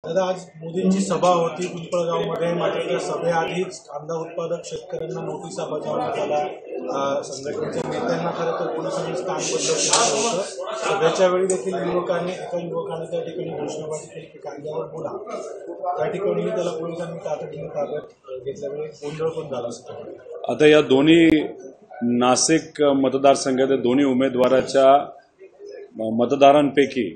दादा, आज मोदींची सभा होती पिंपळगावमध्ये, मात्र त्या सभेआधीच कांदा उत्पादक शेतकऱ्यांना नोटिसा बजावण्यात आल्या। संघटनेच्या नेत्यांना खरं तर पोलिसांनी स्थानबद्ध केलं होतं। सभेच्या वेळी देखील एका युवकाने त्या ठिकाणी घोषणाबाजी केली की कांद्यावर बोला। त्या ठिकाणी त्याला पोलिसांनी तातडीने ताब्यात घेतल्यामुळे गोंधळ पण झाला असता। आता या दोन्ही नाशिक मतदारसंघातील दोन्ही उमेदवाराच्या मतदारांपैकी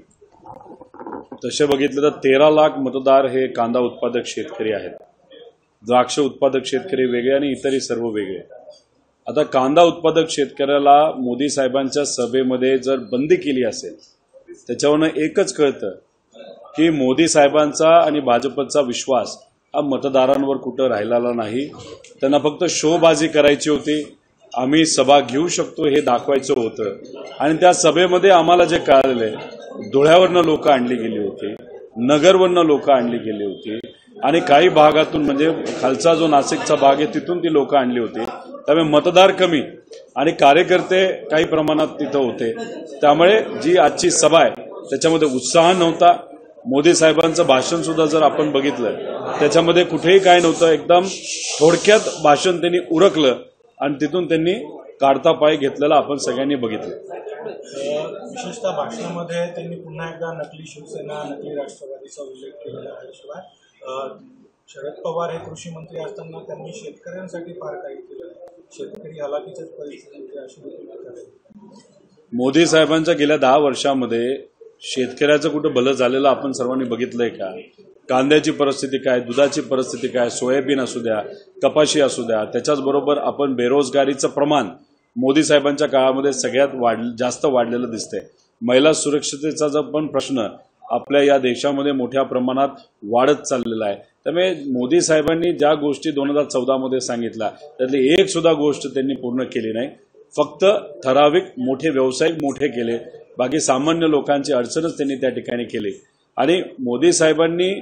तसे बघितलं तर 13 लाख मतदार हे कांदा उत्पादक शेतकरी आहेत। द्राक्ष उत्पादक शेतकरी वेगळे आणि इतरही सर्व वेगळे। आता कांदा उत्पादक शेतकऱ्याला मोदी साहेबांच्या सभेमध्ये जर बंदी केली असेल त्याच्यावरून एकच कळतं की मोदी साहेबांचा आणि भाजपचा विश्वास हा मतदारांवर कुठं राहिलेला नाही। त्यांना फक्त शोबाजी करायची होती, आम्ही सभा घेऊ शकतो हे दाखवायचं होतं। आणि त्या सभेमध्ये आम्हाला जे कळले, धुळ्यावरनं लोक आणली गेली होती, नगरवरनं लोक आणली गेली होती आणि काही भागातून म्हणजे खालचा जो नाशिकचा भाग आहे तिथून ती लोक आणली होती। त्यामुळे मतदार कमी आणि कार्यकर्ते काही प्रमाणात तिथं होते। त्यामुळे जी आजची सभा आहे त्याच्यामध्ये उत्साह नव्हता। मोदी साहेबांचं भाषण सुद्धा जर आपण बघितलं त्याच्यामध्ये कुठेही काय नव्हतं, एकदम थोडक्यात भाषण त्यांनी उरकलं आणि तिथून त्यांनी काढता पाय घेतलेला आपण सगळ्यांनी बघितलं। विशेषतः भाषणामध्ये त्यांनी पुन्हा एकदा नकली शिवसेना, नकली राष्ट्रवादीचा उल्लेख केलेला आहे। शिवाय शरद पवार हे कृषी मंत्री असताना त्यांनी शेतकऱ्यांसाठी फार काही केलं, शेतकरी हलाखीच्याच परिस्थितीत अशी। मोदी साहेबांच्या गेल्या 10 वर्षामध्ये शेतकऱ्याचं कुठं भलं झालेलं आपण सर्वांनी बघितलंय का? कांद्याची परिस्थिती काय, दुधाची परिस्थिती काय, सोयाबीन असू द्या, कपाशी असू द्या, त्याच्याचबरोबर आपण बेरोजगारीचं प्रमाण मोदी साहेबांच्या काळामध्ये सगळ्यात जास्त वाढलेलं दिसतंय। महिला सुरक्षिततेचा जो पण प्रश्न आपल्या या देशामध्ये मोठ्या प्रमाणात वाढत चाललेला आहे। त्यामुळे मोदी साहेबांनी ज्या गोष्टी 2014 मध्ये सांगितल्या त्यातली एक सुद्धा गोष्ट त्यांनी पूर्ण केली नाही। फक्त ठराविक मोठे व्यावसायिक मोठे केले, बाकी सामान्य लोकांची अडचणच त्यांनी त्या ठिकाणी केली। आणि मोदी साहेबांनी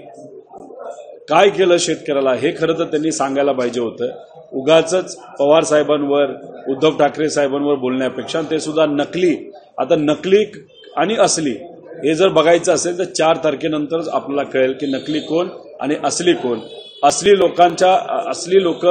काय केलं शेतकऱ्याला हे खरं तर त्यांनी सांगायला पाहिजे होतं। उगाचच पवार साहेबांवर, उद्धव ठाकरे साहेबांवर बोलण्यापेक्षा ते सुद्धा नकली, आता नकली आणि असली हे जर बघायचं असेल तर 4 तारखेनंतरच आपल्याला कळेल की नकली कोण आणि असली कोण। असली लोक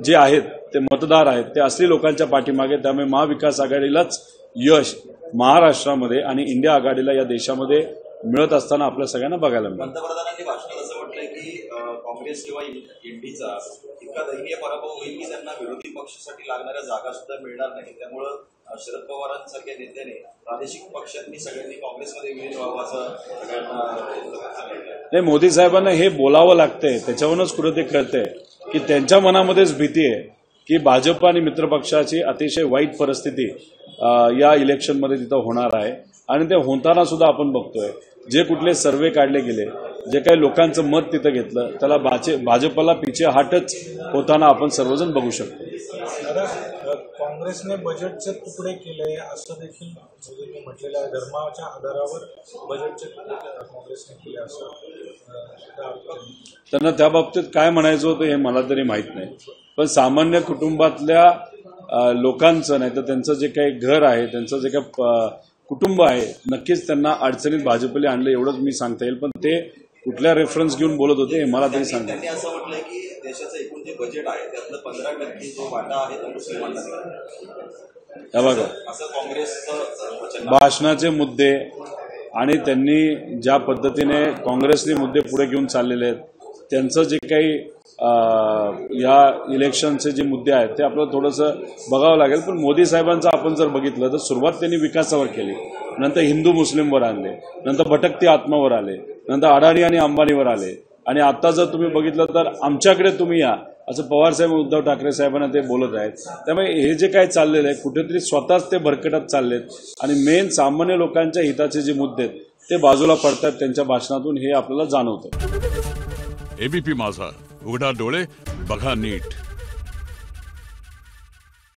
जे आहेत ते मतदार आहेत, ते असली लोकांच्या पाठीमागे। त्यामुळे महाविकास आघाडीलाच यश महाराष्ट्रामध्ये आणि इंडिया आघाडीला या देशामध्ये मिळत असताना आपल्या सगळ्यांना बघायला मिळालं। पंतप्रधानांनी भाषणात असं म्हटलंय की काँग्रेस किंवा इंडीचा इतका दयनीय पराभव होईल की त्यांना विरोधी पक्षासाठी लागणाऱ्या जागा सुद्धा मिळणार नाही। त्यामुळं शरद पवारांसारख्या नेत्याने प्रादेशिक पक्षांनी सगळ्यांनी काँग्रेसमध्ये विलीन व्हावं असं नाही, मोदी साहेबांना हे बोलावं लागतंय। त्याच्यावरूनच कुठे ते कळतंय की त्यांच्या मनामध्येच भीती आहे की भाजप आणि मित्रपक्षाची अतिशय वाईट परिस्थिती या इलेक्शनमध्ये तिथं होणार आहे। आणि ते होताना सुद्धा आपण बघतोय, जे कुठले सर्वे काढले गेले, जे काही लोकांचं मत तिथं घेतलं, त्याला भाजपला पिछे हाटच होताना आपण सर्वजण बघू शकतो। काँग्रेसने बजेटचे तुकडे केले असं देखील मोदींनी म्हटलेलं आहे। धर्माच्या आधारावर बजेटचे तुकडे काँग्रेसने केले असं त्यांना त्या बाबतीत काय म्हणायचं होतं हे मला तरी माहित नाही। पण सामान्य कुटुंबातल्या लोकांचं नाही तर त्यांचं जे काही घर आहे, त्यांचं जे काही कुटुंब आहे, नक्कीच त्यांना अडचणीत भाजपला आणलं एवढंच मी सांगता येईल। पण ते कुठल्या रेफरन्स घेऊन बोलत होते हे मला तरी सांगता त्यांनी असं म्हटलंय की देशाचं एकूण जे बजेट आहे त्यातलं 15% जो वाटा आहे तो मुस्लिमांना हे बघा, असं काँग्रेसचं भाषणाचे मुद्दे आणि त्यांनी ज्या पद्धतीने काँग्रेसने मुद्दे पुढे घेऊन चाललेले आहेत, त्यांचं जे काही या इलेक्शनचे जे मुद्दे आहेत ते आपल्याला थोडंसं बघावं लागेल। पण मोदी साहेबांचं आपण जर बघितलं तर सुरुवात त्यांनी विकासावर केली, नंतर हिंदू मुस्लिमवर आले, नंतर भटकती आत्मावर आले, नंतर अडाणी आणि अंबानीवर आले आणि आता जर तुम्ही बघितलं तर आमच्याकडे तुम्ही या असं पवार साहेब उद्धव ठाकरे साहेबांना ते बोलत आहेत। त्यामुळे हे जे काही चाललेलं आहे कुठेतरी स्वतःच ते भरकटत चाललेत आणि मेन सामान्य लोकांच्या हिताचे जे मुद्दे आहेत ते बाजूला पडतात त्यांच्या भाषणातून, हे आपल्याला जाणवतं। एबीपी माझा, उघडा डोळे बघा नीट।